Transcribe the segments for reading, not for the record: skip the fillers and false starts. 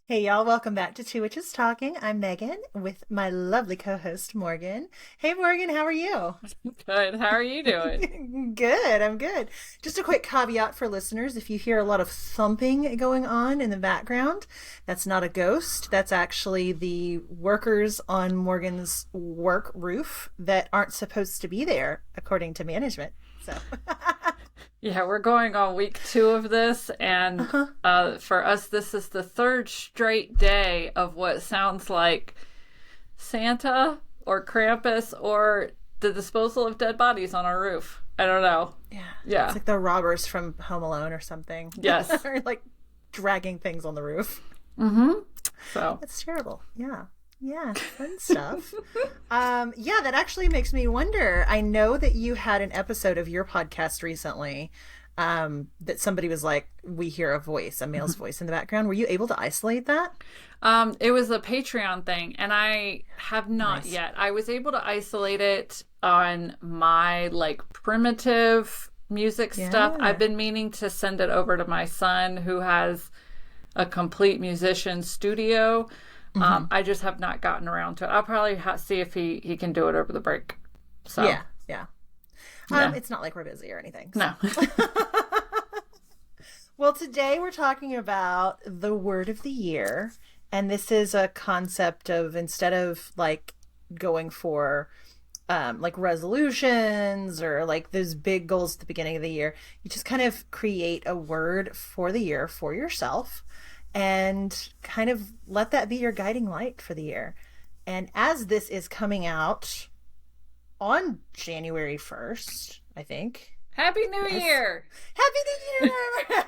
Hey y'all, welcome back to Two Witches Talking. I'm Megan with my lovely co-host Morgan. Hey Morgan, how are you? Good. How are you doing? Good, I'm good. Just a quick caveat for listeners, if you hear a lot of thumping going on in the background, that's not a ghost. That's actually the workers on Morgan's work roof that aren't supposed to be there according to management. So, Yeah, we're going on week two of this, and uh-huh. for us, this is the third straight day of what sounds like Santa or Krampus or the disposal of dead bodies on our roof. I don't know. Yeah. It's Yeah. like the robbers from Home Alone or something. Yes. Or like dragging things on the roof. Mm-hmm. So, That's terrible. Yeah. Yeah, fun stuff. Yeah, that actually makes me wonder. I know that you had an episode of your podcast recently, that somebody was like, we hear a voice, a male's voice in the background. Were you able to isolate that? it was a Patreon thing, and I have not Nice. yet. I was able to isolate it on my like primitive music stuff. Yeah. I've been meaning to send it over to my son who has a complete musician studio. Hmm. I just have not gotten around to it. I'll probably see if he can do it over the break. So, Yeah. Yeah. yeah. It's not like we're busy or anything. So. No. Well, today we're talking about the word of the year. And this is a concept of instead of like going for like resolutions or like those big goals at the beginning of the year, you just kind of create a word for the year for yourself and kind of let that be your guiding light for the year. And as this is coming out on January 1st, I think. Happy New Yes. Year. Happy New Year!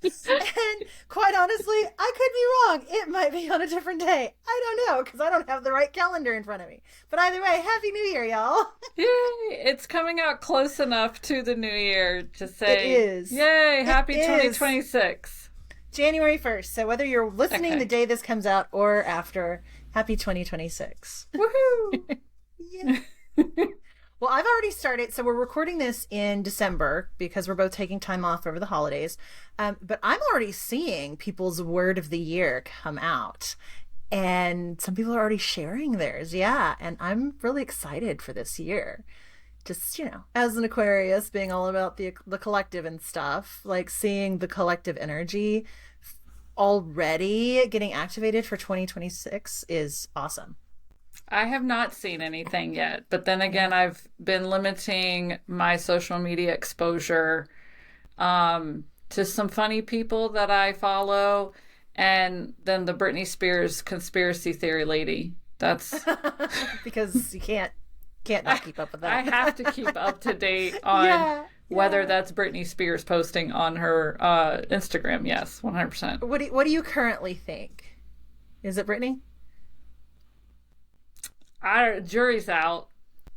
And quite honestly, I could be wrong. It might be on a different day. I don't know because I don't have the right calendar in front of me. But either way, Happy New Year, y'all. Yay! It's coming out close enough to the new year to It say, is. yay, It happy is 2026. January 1st. So whether you're listening the Okay. day this comes out or after, happy 2026. Woohoo! Yeah. Well, I've already started. So we're recording this in December because we're both taking time off over the holidays. But I'm already seeing people's word of the year come out. And some people are already sharing theirs. Yeah. And I'm really excited for this year. Just, as an Aquarius, being all about the collective and stuff, like seeing the collective energy already getting activated for 2026 is awesome. I have not seen anything yet, but then again, Yeah. I've been limiting my social media exposure to some funny people that I follow, and then the Britney Spears conspiracy theory lady. That's Because you can't I, not keep up with I that. have to keep up to date on Yeah, whether yeah. that's Britney Spears posting on her Instagram. Yes, 100%. What do you currently think? Is it Brittany? Jury's out.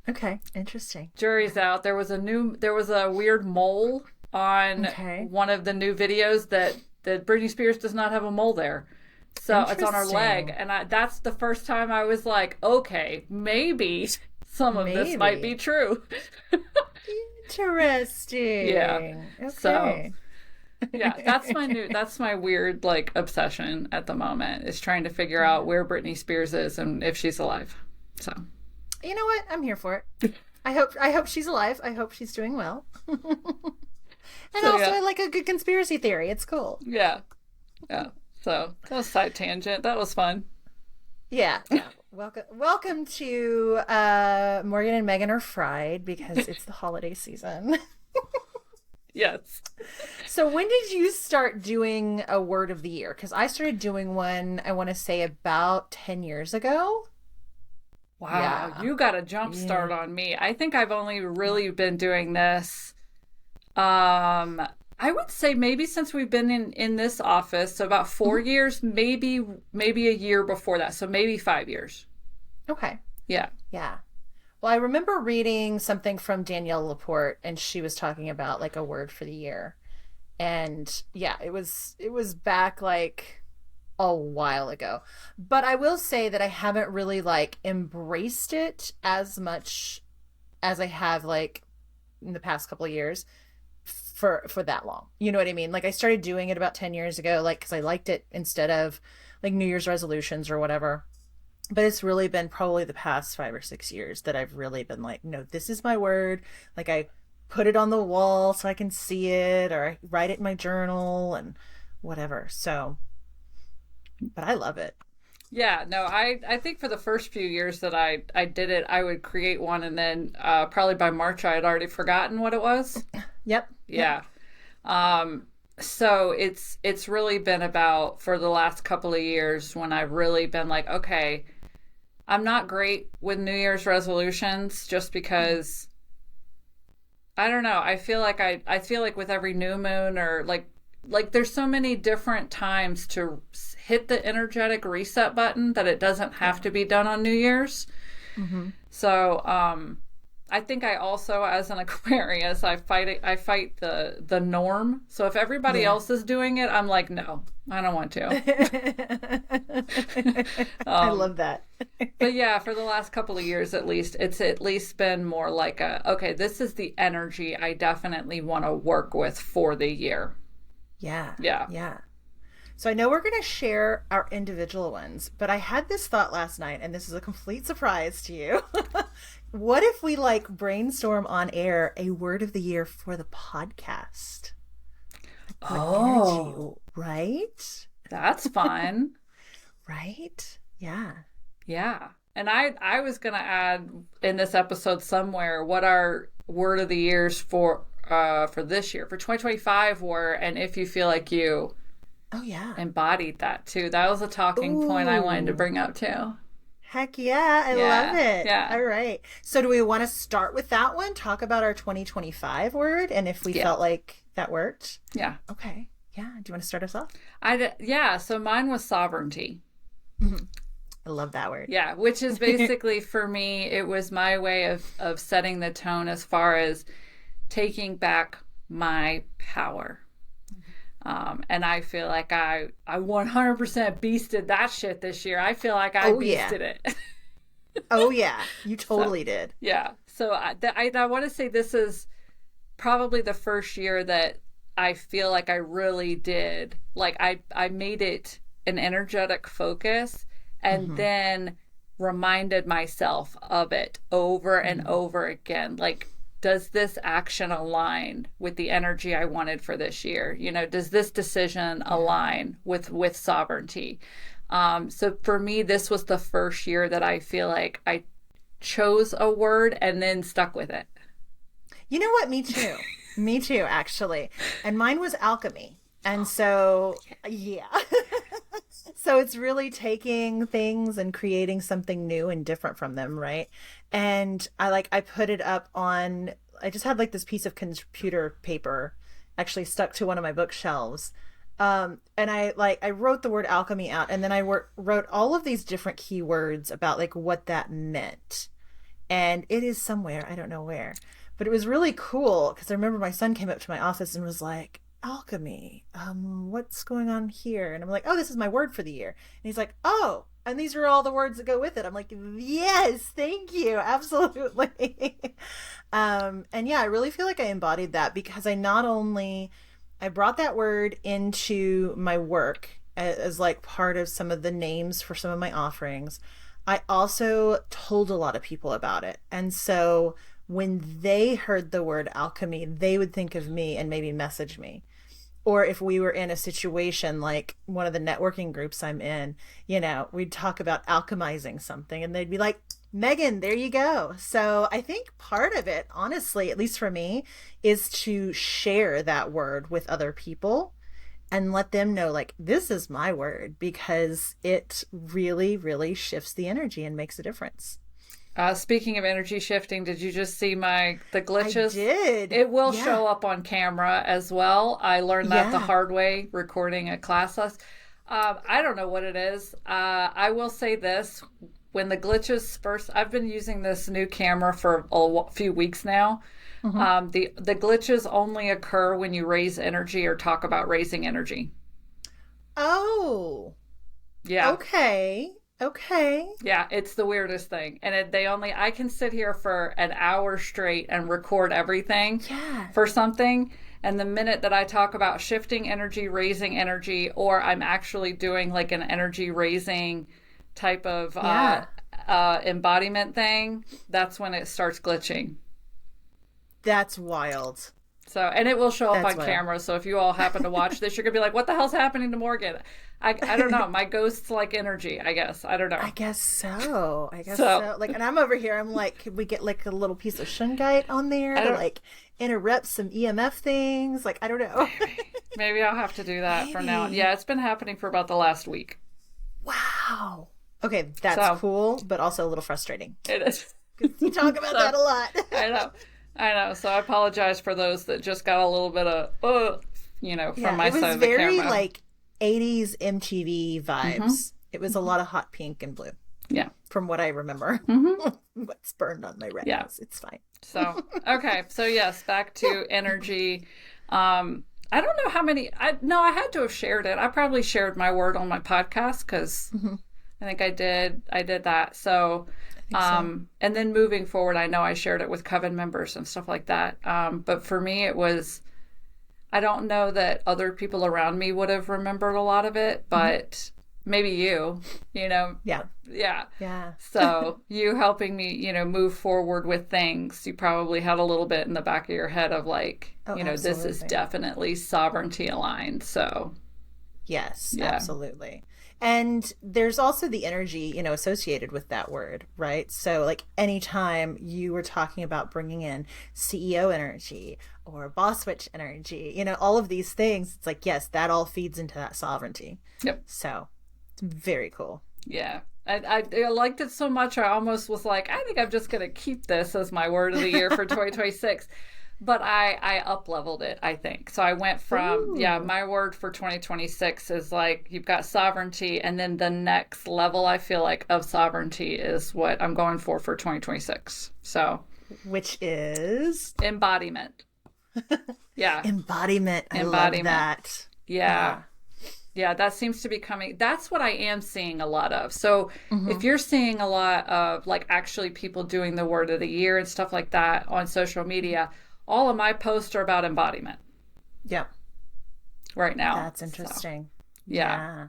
Okay, interesting. Jury's out. There was a weird mole on Okay, one of the new videos that Britney Spears does not have a mole there. So it's on her leg, interesting. and that's the first time I was like, okay, maybe some of this might be Maybe. true. Yeah. Interesting. So Okay. yeah, that's my weird like obsession at the moment is trying to figure out where Britney Spears is and if she's alive. So You know what? I'm here for it. I hope she's alive. I hope she's doing well. And so also yeah. I like a good conspiracy theory. It's cool. Yeah. Yeah. So that was side tangent. That was fun. Yeah, yeah. Welcome to Morgan and Megan are fried because it's the holiday season. Yes. So when did you start doing a word of the year? Because I started doing one, I want to say about 10 years ago. Wow, Yeah. you got a jump Yeah. start on me. I think I've only really been doing this. Um, I would say maybe since we've been in this office, so about Mhm. 4 years, maybe a year before that, so maybe 5 years. Okay. Yeah. Yeah. Well, I remember reading something from Danielle Laporte, and she was talking about like a word for the year. And yeah, it was back like a while ago. But I will say that I haven't really like embraced it as much as I have like in the past couple of years for that long. You know what I mean? Like I started doing it about 10 years ago, like because I liked it instead of like New Year's resolutions or whatever. But it's really been probably the past 5 or 6 years that I've really been like, no, this is my word. Like I put it on the wall so I can see it, or I write it in my journal and whatever. So, but I love it. Yeah, no, I think for the first few years that I did it, I would create one, and then probably by March I had already forgotten what it was. Yep. Yep. Yeah. So it's really been about for the last couple of years when I've really been like, okay, I'm not great with New Year's resolutions just because I don't know. I feel like with every new moon or like there's so many different times to hit the energetic reset button that it doesn't have to be done on New Year's. Mm-hmm. So I think I also, as an Aquarius, I fight the norm. So if everybody Yeah. else is doing it, I'm like, no, I don't want to. I love that. But yeah, for the last couple of years at least, it's at least been more like okay, this is the energy I definitely want to work with for the year. Yeah. Yeah. Yeah. So I know we're going to share our individual ones, but I had this thought last night, and this is a complete surprise to you. What if we like brainstorm on air a word of the year for the podcast? Like energy, Oh, right? that's fun. Right? Yeah. Yeah. And I was gonna add in this episode somewhere what our word of the years for this year, for 2025 were, and if you feel like you Oh yeah. embodied that too. That was a talking point I wanted to Ooh. bring up too. Heck yeah, I love Yeah. it. Yeah. All right. So do we want to start with that one? Talk about our 2025 word and if we Yeah. felt like that worked? Yeah. Okay. Yeah. Do you want to start us off? Yeah, so mine was sovereignty. Hmm. I love that word. Yeah, which is basically for me, it was my way of setting the tone as far as taking back my power. And I feel like I 100% beasted that shit this year. I feel like I Oh yeah. beasted it. Oh yeah. You So, totally did. yeah. So I want to say this is probably the first year that I feel like I really did. Like I made it an energetic focus and Hmm. then reminded myself of it over and Hmm. over again. Like, does this action align with the energy I wanted for this year? You know, does this decision Yeah. align with sovereignty? So for me, this was the first year that I feel like I chose a word and then stuck with it. You know what? Me too. Me too, actually. And mine was alchemy. And so, yeah. So it's really taking things and creating something new and different from them, right? And I put it up on I just had like this piece of computer paper actually stuck to one of my bookshelves. And I wrote the word alchemy out and then wrote all of these different keywords about like what that meant. And it is somewhere, I don't know where. But it was really cool because I remember my son came up to my office and was like, alchemy, what's going on here? And I'm like, oh, this is my word for the year. And he's like, oh, and these are all the words that go with it. I'm like, yes, thank you, absolutely. And yeah, I really feel like I embodied that because I not only I brought that word into my work as like part of some of the names for some of my offerings. I also told a lot of people about it. And so when they heard the word alchemy, they would think of me and maybe message me. Or if we were in a situation like one of the networking groups I'm in, we'd talk about alchemizing something and they'd be like, Megan, there you go. So I think part of it, honestly, at least for me, is to share that word with other people and let them know, like, this is my word because it really, really shifts the energy and makes a difference. Speaking of energy shifting, did you just see the I glitches? did. It will Yeah. show up on camera as well. I learned that the Yeah. hard way recording a class. I don't know what it is. I will say this. When the glitches first, I've been using this new camera for a few weeks now. Hmm. The glitches only occur when you raise energy or talk about raising energy. Oh, Yeah. okay. Okay. Yeah, it's the weirdest thing. And I can sit here for an hour straight and record everything Yeah. for something. And the minute that I talk about shifting energy, raising energy, or I'm actually doing like an energy raising type of Yeah. embodiment thing, that's when it starts glitching. That's wild. So, and it will show up That's on wild. camera. So if you all happen to watch this, you're gonna be like, "What the hell's happening to Morgan?" I don't know. My ghost's like energy, I guess. I don't know. I guess so. I guess So so. Like, and I'm over here. I'm like, could we get like a little piece of shungite on there I to don't. like interrupt some EMF things? Like, I don't know. Maybe I'll have to do that from now on. Maybe. Yeah, it's been happening for about the last week. Wow. Okay, that's So cool, but also a little frustrating. it is. 'Cause you talk about So that a lot. I know. I know. So I apologize for those that just got a little bit of, from Yeah, my it was side of the very camera. like 80s MTV Mm-hmm. vibes. It was a lot of hot pink and blue, Yeah. from what I remember. Mm-hmm. What's burned on my Yeah. retinas? It's fine. So, okay. So yes, back to energy. I don't know how many, I had to have shared it. I probably shared my word on my podcast because Mm-hmm. I think I did that. So, I think so. and then moving forward, I know I shared it with coven members and stuff like that. But for me, it was, I don't know that other people around me would have remembered a lot of it, Mm-hmm. but maybe Yeah. yeah. Yeah. So you helping me, move forward with things, you probably had a little bit in the back of your head of like, Oh, this is absolutely. definitely sovereignty aligned. So Yes, yeah. absolutely. And there's also the energy, associated with that word, right? So, like, anytime you were talking about bringing in CEO energy or boss switch energy, all of these things, it's like, yes, that all feeds into that sovereignty. Yep. So, it's very cool. Yeah. I liked it so much. I almost was like, I think I'm just going to keep this as my word of the year for 2026. But I up leveled it, I think. So I went from, Ooh. my word for 2026 is like you've got sovereignty. And then the next level, I feel like, of sovereignty is what I'm going for 2026. So Which is embodiment. Yeah. embodiment. I love Embodiment. that. Yeah. Yeah. Yeah, that seems to be coming. That's what I am seeing a lot of. So Hmm. if you're seeing a lot of like actually people doing the word of the year and stuff like that on social media, all of my posts are about embodiment Yeah. right now. That's So interesting. yeah. Yeah.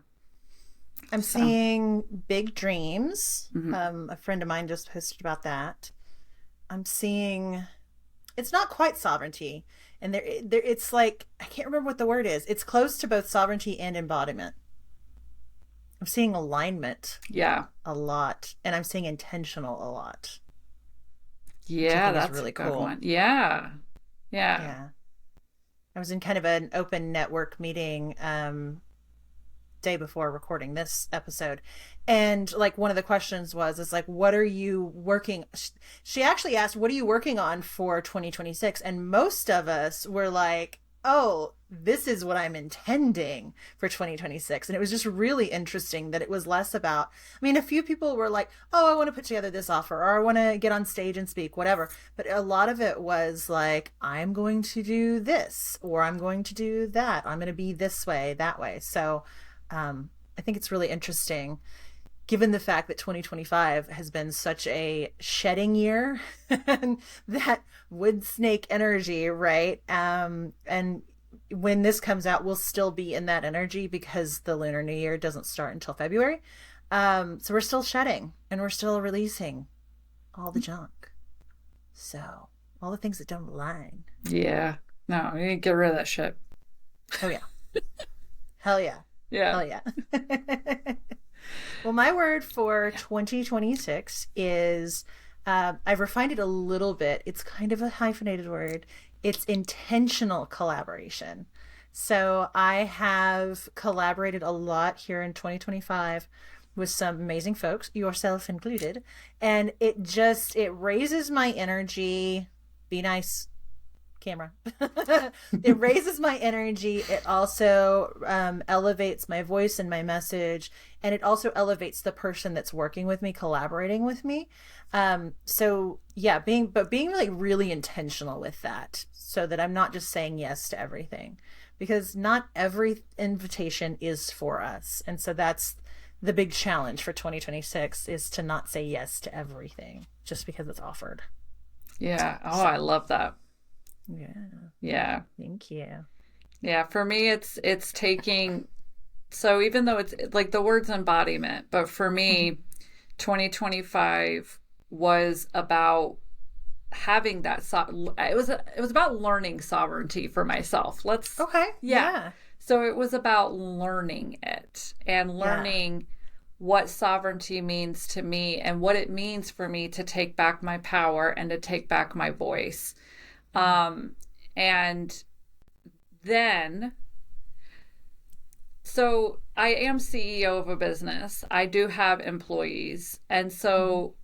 I'm So seeing big dreams. mhm. A friend of mine just posted about that. I'm seeing it's not quite sovereignty, and there it's like I can't remember what the word is. It's close to both sovereignty and embodiment. I'm seeing alignment Yeah. a lot, and I'm seeing intentional a lot, which I Yeah, think is that's a really good cool. one. Yeah. Yeah. Yeah, I was in kind of an open network meeting day before recording this episode, and like one of the questions was is like, what are you working, she actually asked, what are you working on for 2026? And most of us were like, oh, this is what I'm intending for 2026. And it was just really interesting that it was less about, I mean, a few people were like, oh, I want to put together this offer, or I want to get on stage and speak, whatever. But a lot of it was like, I'm going to do this, or I'm going to do that, I'm going to be this way, that way. So I think it's really interesting given the fact that 2025 has been such a shedding year and that wood snake energy, right? And when this comes out, we'll still be in that energy because the Lunar New Year doesn't start until February. So we're still shedding and we're still releasing all the junk. So all the things that don't align. Yeah. No, you need to get rid of that shit. Oh, yeah. Hell yeah. Yeah. Hell yeah. Well, my word for 2026 is I've refined it a little bit. It's kind of a hyphenated word. It's intentional collaboration. So I have collaborated a lot here in 2025 with some amazing folks, yourself included, and it raises my energy. Be nice, camera. It raises my energy. It also elevates my voice and my message, and it also elevates the person that's working with me, collaborating with me. So yeah, being like really intentional with that, so that I'm not just saying yes to everything, because not every invitation is for us, and so that's the big challenge for 2026 is to not say yes to everything just because it's offered. Yeah. Oh, So I love that. Yeah. Yeah. Thank you. Yeah, for me it's taking, so even though it's like the word's embodiment, but for Mhm. me 2025 was about having that it was about learning sovereignty for myself. Let's Okay. yeah. Yeah. So it was about learning it and Yeah. learning what sovereignty means to me and what it means for me to take back my power and to take back my voice. Yeah. Um and then so I am CEO of a business. I do have employees. And Mhm. so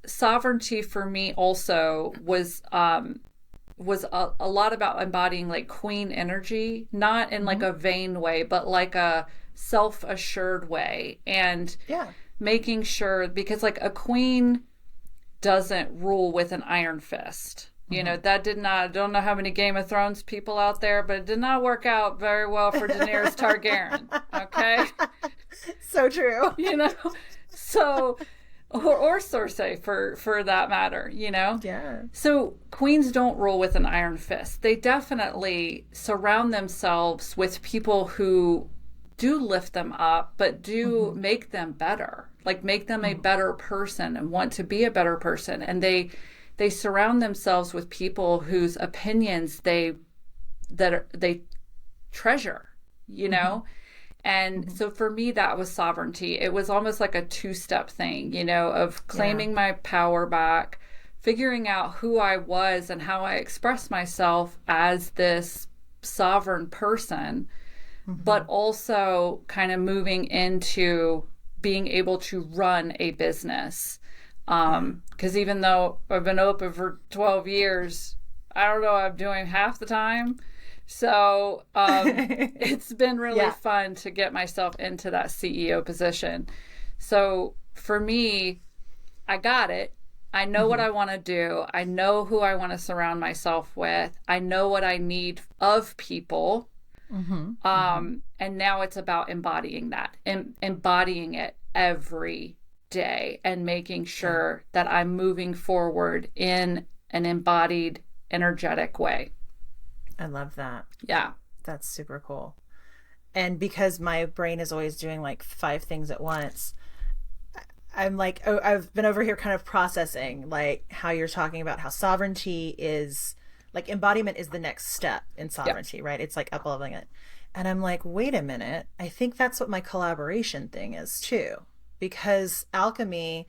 sovereignty for me also was a lot about embodying like queen energy, not in like Mhm. a vain way, but like a self-assured way, and Yeah. making sure, because like a queen doesn't rule with an iron fist. You know, Mhm. that did not, I don't know how many Game of Thrones people out there, but it did not work out very well for Daenerys Targaryen. Okay? So true. You know? So, or Cersei for that matter, you know? Yeah. So queens don't rule with an iron fist. They definitely surround themselves with people who do lift them up, but do Mhm. make them better. Like make them a Mhm. better person and want to be a better person. And they surround themselves with people whose opinions they treasure, you Mhm. know? And Mhm. so for me, that was sovereignty. It was almost like a two-step thing, you know, of Yeah. claiming my power back, figuring out who I was and how I expressed myself as this sovereign person, but Mhm. also kind of moving into being able to run a business. Yeah. Because even though I've been open for 12 years, I don't know, I'm doing half the time. So it's been really Yeah. fun to get myself into that CEO position. So for me, I got it. I know what Mhm. I want to do. I know who I want to surround myself with. I know what I need of people. Mhm. Mhm. And now it's about embodying that, embodying it every day and making Yeah. sure that I'm moving forward in an embodied, energetic way. I love that. Yeah. That's super cool. And because my brain is always doing like five things at once, I'm like, oh, I've been over here kind of processing like how you're talking about how sovereignty is like embodiment is the next step in Yeah. sovereignty, right? It's like up leveling it. And I'm like, wait a minute. I think that's what my collaboration thing is too. Because alchemy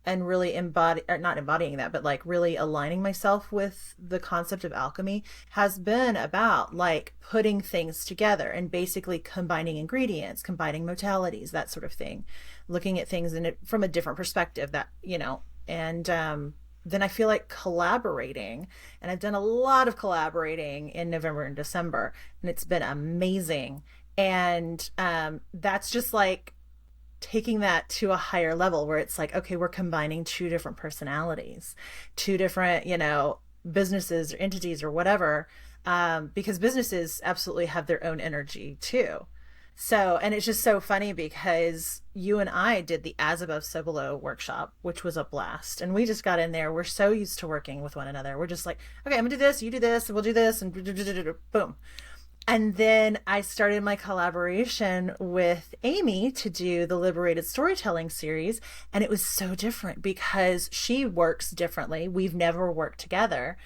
and really embody or not embodying that, but like really aligning myself with the concept of alchemy has been about like putting things together and basically combining ingredients, combining modalities, that sort of thing, looking at things in it from a different perspective, that and then I feel like collaborating, and I've done a lot of collaborating in November and December, and it's been amazing. And that's just like taking that to a higher level where it's like, okay, we're combining two different personalities, two different, businesses or entities or whatever, because businesses absolutely have their own energy too. So, and it's just so funny because you and I did the As Above, So Below workshop, which was a blast. And we just got in there. We're so used to working with one another. We're just like, okay, I'm gonna do this, you do this, and we'll do this, and boom. And then I started my collaboration with Amy to do the Liberated Storytelling series. And it was so different because she works differently. We've never worked together.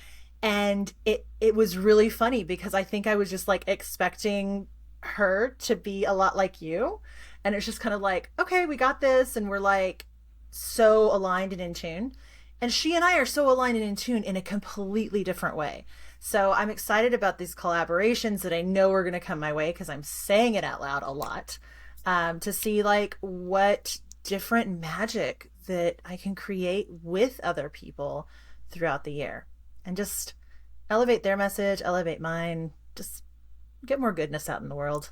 And it was really funny because I think I was just like expecting her to be a lot like you. And it's just kind of like, okay, we got this. And we're like so aligned and in tune. And she and I are so aligned and in tune in a completely different way. So I'm excited about these collaborations that I know are going to come my way because I'm saying it out loud a lot, to see like what different magic that I can create with other people throughout the year and just elevate their message, elevate mine, just get more goodness out in the world.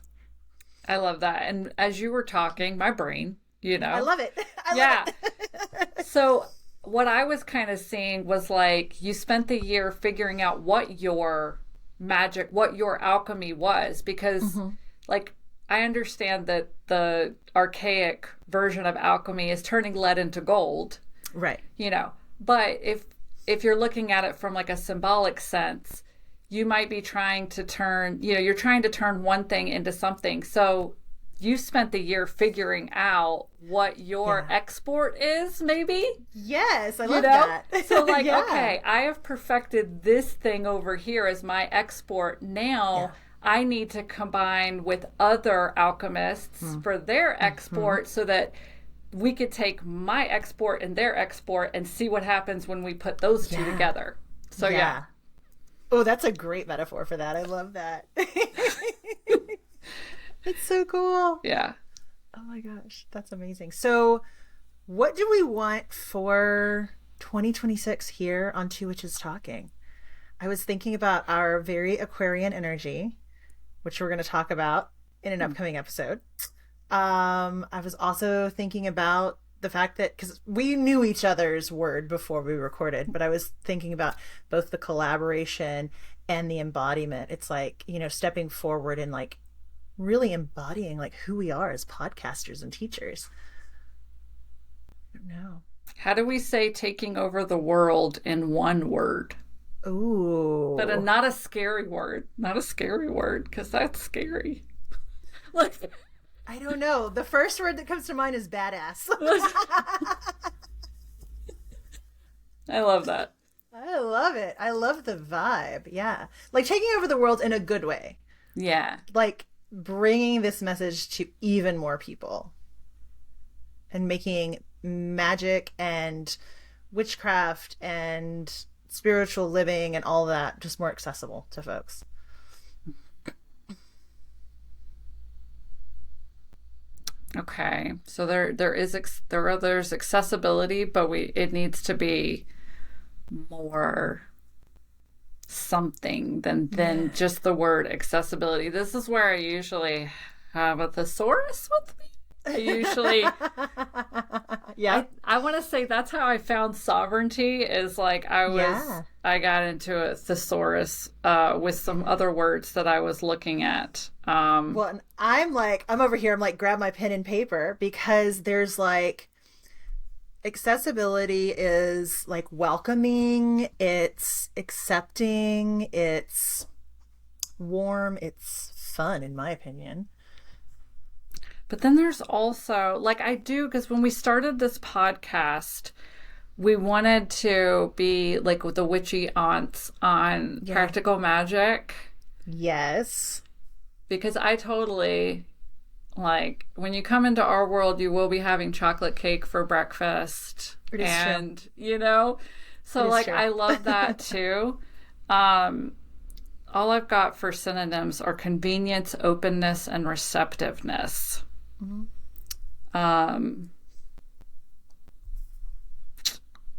I love that. And as you were talking, my brain, you I know, love it. I love yeah. it. So what I was kind of seeing was like you spent the year figuring out what your magic, what your alchemy was, because Hmm. like I understand that the archaic version of alchemy is turning lead into gold, Right. you know. But if you're looking at it from like a symbolic sense, you might be trying to turn, you're trying to turn one thing into something. So you spent the year figuring out what your export is, maybe? Yes, I love that. So like, okay, I have perfected this thing over here as my export. Now I need to combine with other alchemists for their export so that we could take my export and their export and see what happens when we put those two together. So Oh, that's a great metaphor for that. I love that. It's so cool. Yeah. Oh my gosh, that's amazing. So what do we want for 2026 here on Two Witches Talking? I was thinking about our very Aquarian energy, which we're going to talk about in an upcoming episode. I was also thinking about the fact that, because we knew each other's word before we recorded, but I was thinking about both the collaboration and the embodiment. It's like, stepping forward and like really embodying like who we are as podcasters and teachers. I don't know. How do we say taking over the world in one word? Ooh. But not a scary word. Not a scary word, because that's scary. Like, I don't know. The first word that comes to mind is badass. I love that. I love it. I love the vibe. Yeah. Like taking over the world in a good way. Yeah. Like bringing this message to even more people and making magic and witchcraft and spiritual living and all that just more accessible to folks. Okay, so there's accessibility, but it needs to be more something than just the word accessibility. This is where I usually have a thesaurus with me. I usually I want to say that's how I found sovereignty, is like I got into a thesaurus with some other words that I was looking at. Well, and I'm over here, I'm like, grab my pen and paper, because there's like, accessibility is like welcoming, it's accepting, it's warm, it's fun, in my opinion. But then there's also, like, because when we started this podcast, we wanted to be like with the witchy aunts on practical magic. Yes. Because I totally, like, when you come into our world, you will be having chocolate cake for breakfast. It is true. So like, I love that too. All I've got for synonyms are convenience, openness, and receptiveness. Mm-hmm.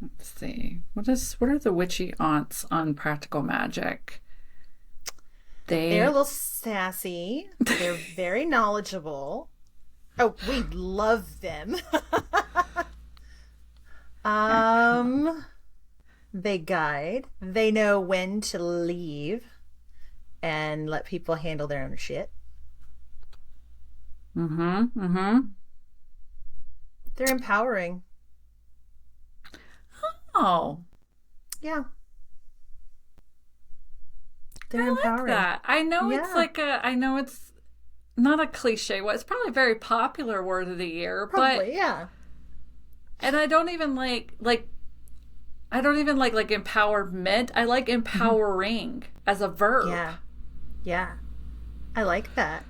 Let's see. What are the witchy aunts on practical magic? They're a little sassy. They're very knowledgeable. Oh, we love them. They guide. They know when to leave and let people handle their own shit. Mm-hmm. Mm-hmm. They're empowering. Oh. Yeah. They're empowering. Like that. I know it's like I know it's not a cliche. Well, it's probably a very popular word of the year. Probably, but, yeah. And I don't even like empowerment. I like empowering as a verb. Yeah. Yeah. I like that.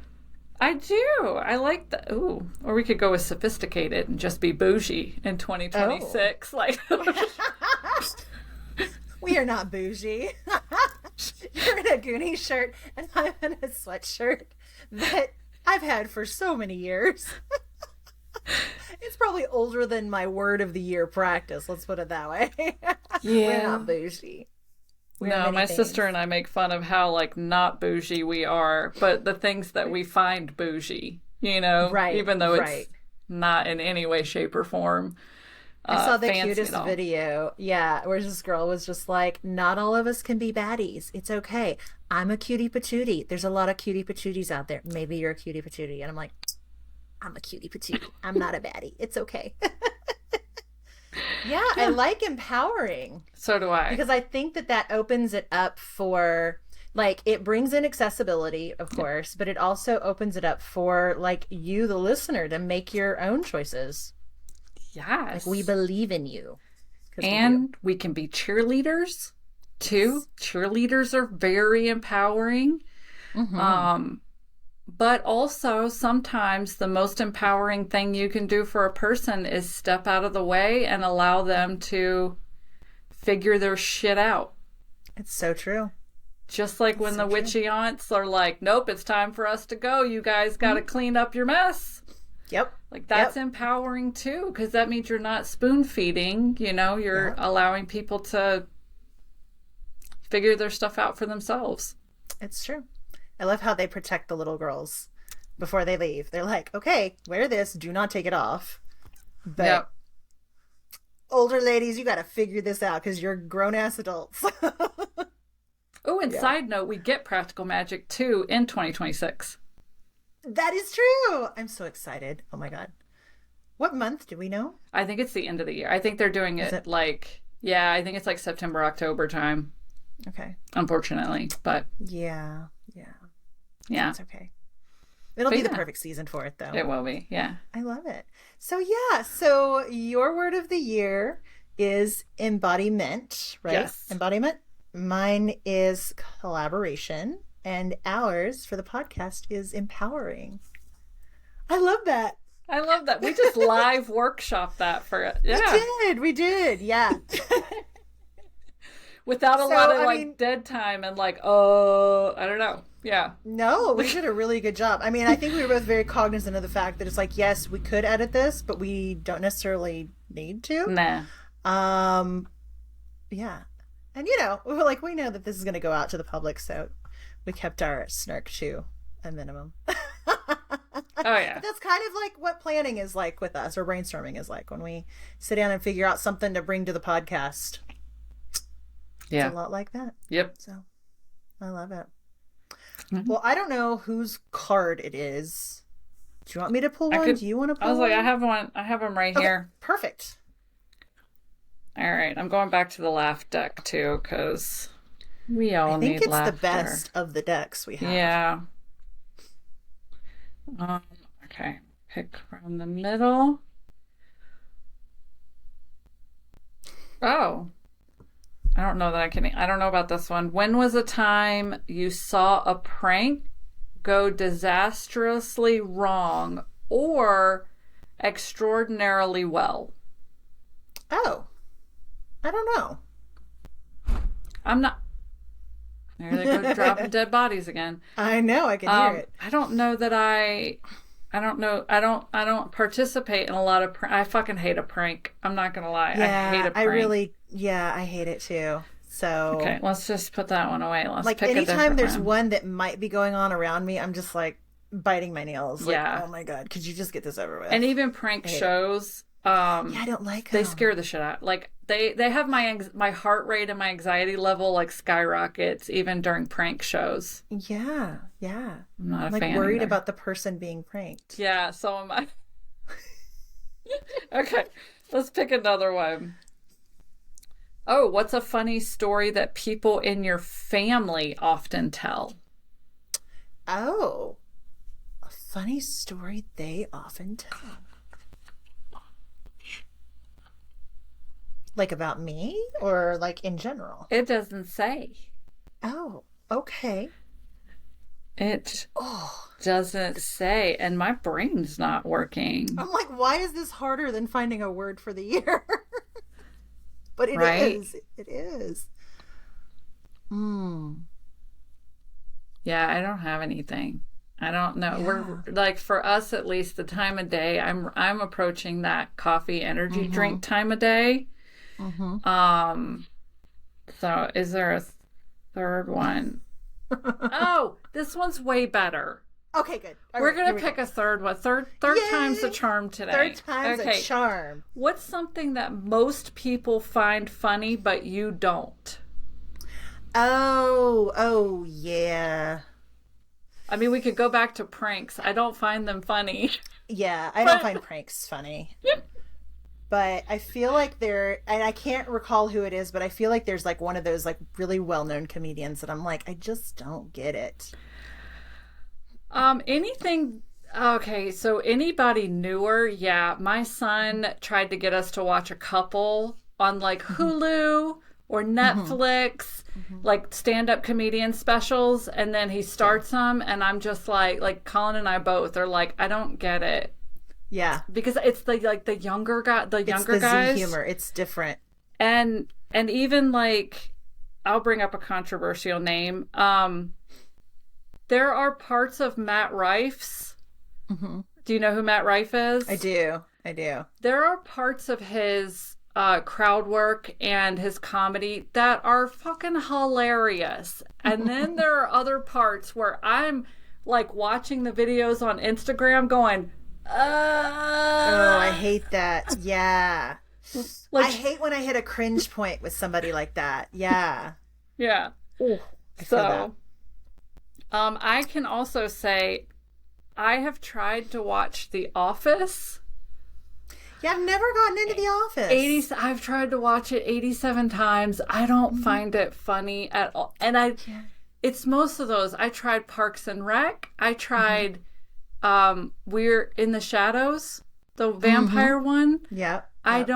I do. I like that. Ooh. Or we could go with sophisticated and just be bougie in 2026. Oh. Like we are not bougie. You're in a Goonie shirt and I'm in a sweatshirt that I've had for so many years. It's probably older than my word of the year practice. Let's put it that way. Yeah. We're not bougie. No, my sister and I make fun of how like not bougie we are, but the things that we find bougie, right? Even though it's not in any way, shape, or form. I saw the cutest video, where this girl was just like, "Not all of us can be baddies. It's okay. I'm a cutie patootie. There's a lot of cutie patooties out there. Maybe you're a cutie patootie." And I'm like, "I'm a cutie patootie. I'm not a baddie. It's okay." Yeah, I like empowering. So do I. Because I think that opens it up for, Like it brings in accessibility, of Yep. course, but it also opens it up for like you, the listener, to make your own choices. Like we Yes. believe in you because we do. And we can be cheerleaders too. Yes. Cheerleaders are very empowering. Mm-hmm. Um, but also sometimes the most empowering thing you can do for a person is step out of the way and allow them to figure their shit out. It's so true. Just like It's when so the true. witchy aunts are like, nope, it's time for us to go. You guys got to Mm-hmm. clean up your mess. Yep. Like that's Yep. empowering too, because that means you're not spoon feeding, you're Yep. allowing people to figure their stuff out for themselves. It's true. I love how they protect the little girls before they leave. They're like, okay, wear this, do not take it off. But Yep. older ladies, you got to figure this out because you're grown ass adults. Oh, and Yeah. side note, we get practical magic too in 2026. That is true. I'm so excited. Oh my God. What month do we know? I think it's the end of the year. I think they're doing Is it it? like, yeah, I think it's like September, October time, Okay. unfortunately. But Yeah. Yeah. yeah, That's okay. It'll but be the yeah, perfect season for it, though. it will be. Yeah. I love it. So, yeah. So, your word of the year is embodiment, right? Yes. Embodiment. Mine is collaboration. And ours for the podcast is empowering. I love that. I love that. We just live workshop that for it. We Yeah. did. We did. Yeah. Without a So, lot of I like mean, dead time and like, oh, I don't know. Yeah. no, we did a really good job. I mean, I think we were both very cognizant of the fact that it's like, yes, we could edit this, but we don't necessarily need to. Nah. Um, yeah. And like we know that this is going to go out to the public, so we kept our snark to a minimum. Oh yeah. But that's kind of like what planning is like with us, or brainstorming is like when we sit down and figure out something to bring to the podcast. Yeah. It's a lot like that. Yep. So I love it. Mhm. Well, I don't know whose card it is. Do you want me to pull I one? could. Do you want to I pull was like, one? I have one. I have them right Okay, here. perfect. All right. I'm going back to the laugh deck too, because we all I think need it's laughter. the best of the decks we have. Yeah. Um, okay. Pick from the middle. Oh. I don't know that I don't know about this one. When was a time you saw a prank go disastrously wrong or extraordinarily well? Oh, I don't know. I'm not. There they go, dropping dead bodies again. I know, I can hear it. I don't know that I don't know. I don't participate in a lot of. I fucking hate a prank. I'm not gonna lie. I hate Yeah, a prank. I hate it too. So, Okay, let's just put that one away. Let's like, pick a anytime different there's one. one that might be going on around me, I'm just like biting my nails. Like, Yeah. oh my God, could you just get this over with? And even prank I hate it. shows, Yeah, I don't like they them. scare the shit out. Like they have my heart rate and my anxiety level like skyrockets even during prank shows. Yeah, yeah. I'm not a I'm like fan worried either. about the person being pranked. Yeah, so am I. Okay, let's pick another one. Oh, what's a funny story that people in your family often tell? Oh, a funny story they often tell. Like about me or like in general? It doesn't say. Oh, okay. It Oh, doesn't say, and my brain's not working. I'm like, why is this harder than finding a word for the year? But it Right? is. It is. Hmm. Yeah, I don't have anything. I don't know. Yeah. We're like for us at least the time of day. I'm approaching that coffee energy drink time of day. Mm-hmm. So is there a third one? Oh, this one's way better. Okay, good. All We're right, gonna here we pick go. a third one. Third Yay! time's the charm today. Third time's okay. a charm. What's something that most people find funny but you don't? Oh, yeah. I mean, we could go back to pranks. I don't find them funny. Yeah, I don't But- find pranks funny. But I feel like and I can't recall who it is, but I feel like there's like one of those like really well-known comedians that I'm like, I just don't get it. Anything. Okay, so anybody newer? Yeah, my son tried to get us to watch a couple on like Hmm. Hulu or Hmm. Netflix, Hmm. like stand-up comedian specials, and then he Yeah. starts them, and I'm just like Colin and I both are like, I don't get it Yeah. because it's the like the It's younger the Z guys, humor. It's different. and even like I'll bring up a controversial name. There are parts of Matt Rife's. Hmm. Do you know who Matt Rife I is? do. I do. There are parts of his crowd work and his comedy that are fucking hilarious. And then there are other parts where I'm like watching the videos on Instagram going, Oh, I uh, hate that. Yeah. I like, hate when I hit a cringe point with somebody like that. Yeah. yeah. Oh, I feel that. So, I can also say I have tried to watch The Office. Yeah, I've never gotten into The 80 Office. I've tried to watch it 87 times. I don't Hmm. find it funny at all. Yeah. It's most of those. I tried Parks and Rec. I Hmm. tried We're in the Shadows, the Hmm. vampire one. Yep. I Yep.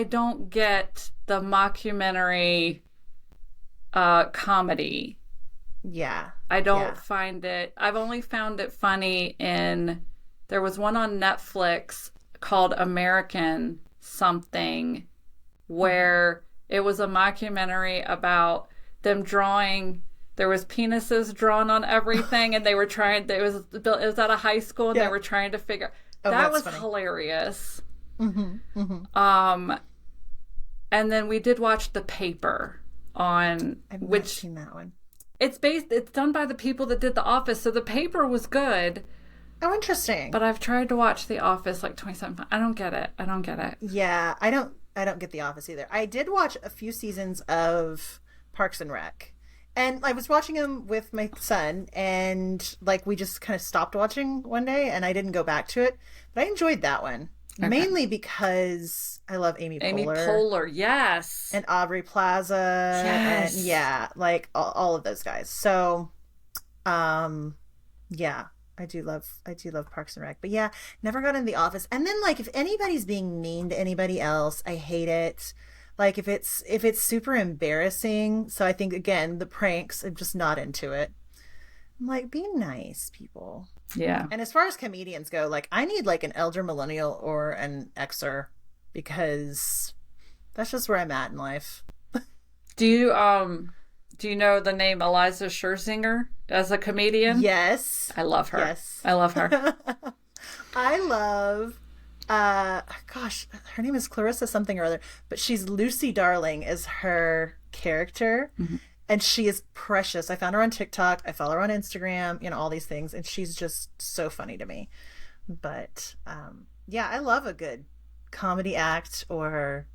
don't get the mockumentary comedy. Yeah. I don't Yeah. find it. I've only found it funny in there was one on Netflix called American something Hmm. where it was a mockumentary about them drawing there was penises drawn on everything and they were trying it was at a high school and they Yeah. were trying to figure Oh, that that's was funny. hilarious. Hmm. Hmm. Um and then we did watch The Paper on I've not which seen that one. it's done by the people that did The Office, so The Paper was good. Oh, interesting. But I've tried to watch The Office like 27 times. I don't get it. I don't get it. Yeah, I don't get The Office either. I did watch a few seasons of Parks and Rec. And I was watching them with my son and like we just kind of stopped watching one day and I didn't go back to it. But I enjoyed that one. Okay. Mainly because I love Amy Amy Poehler Poehler, yes. and Aubrey Plaza and Yes. yeah, like all of those guys. So, um yeah, I do love Parks and Rec. But yeah, never got in The Office. And then like if anybody's being mean to anybody else, I hate it. Like if it's super embarrassing. So I think again, the pranks, I'm just not into it. I'm like, be nice, people. Yeah. And as far as comedians go, like I need like an elder millennial or an Xer because that's just where I'm at in life. Do you do you know the name Eliza Scherzinger as a comedian? Yes. I love her. Yes. I love her. I love gosh, her name is Clarissa something or other, but she's Lucy Darling is her character Mhm. and she is precious. I found her on TikTok, I follow her on Instagram, all these things and she's just so funny to me. But yeah, I love a good comedy act or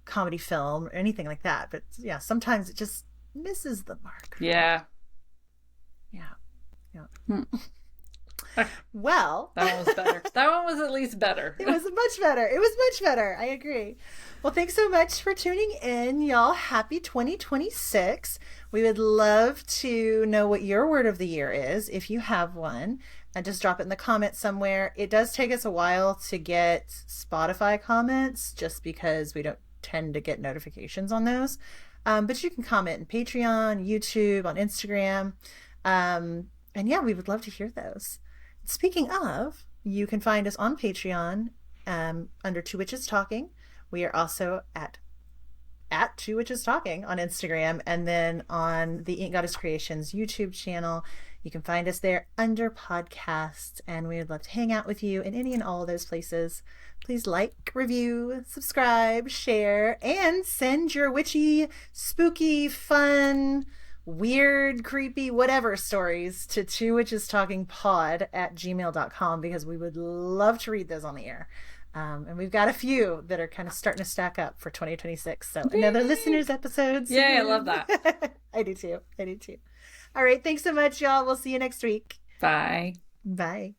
comedy film or anything like that. But yeah, sometimes it just misses the mark for me. Yeah. Yeah. Yeah. Hmm. Well, That one was better. That one was at least better. it was much better. It was much better. I agree. Well, thanks so much for tuning in, y'all. Happy 2026. We would love to know what your word of the year is, if you have one. And just drop it in the comments somewhere. It does take us a while to get Spotify comments just because we don't tend to get notifications on those. But you can comment on Patreon, YouTube, on Instagram. And yeah, we would love to hear those. Speaking of, you can find us on Patreon under Two Witches Talking. We are also at Two Witches Talking on Instagram, and then on the Ink Goddess Creations YouTube channel. You can find us there under podcasts, and we would love to hang out with you in any and all of those places. Please like, review, subscribe, share, and send your witchy, spooky, fun, weird, creepy, whatever stories to two witches talking pod at gmail.com because we would love to read those on the air. And we've got a few that are kind of starting to stack up for 2026. So another Yay. listeners episodes. Yay, I love that. I do too. I do too. All right. Thanks so much, y'all. We'll see you next week. Bye. Bye.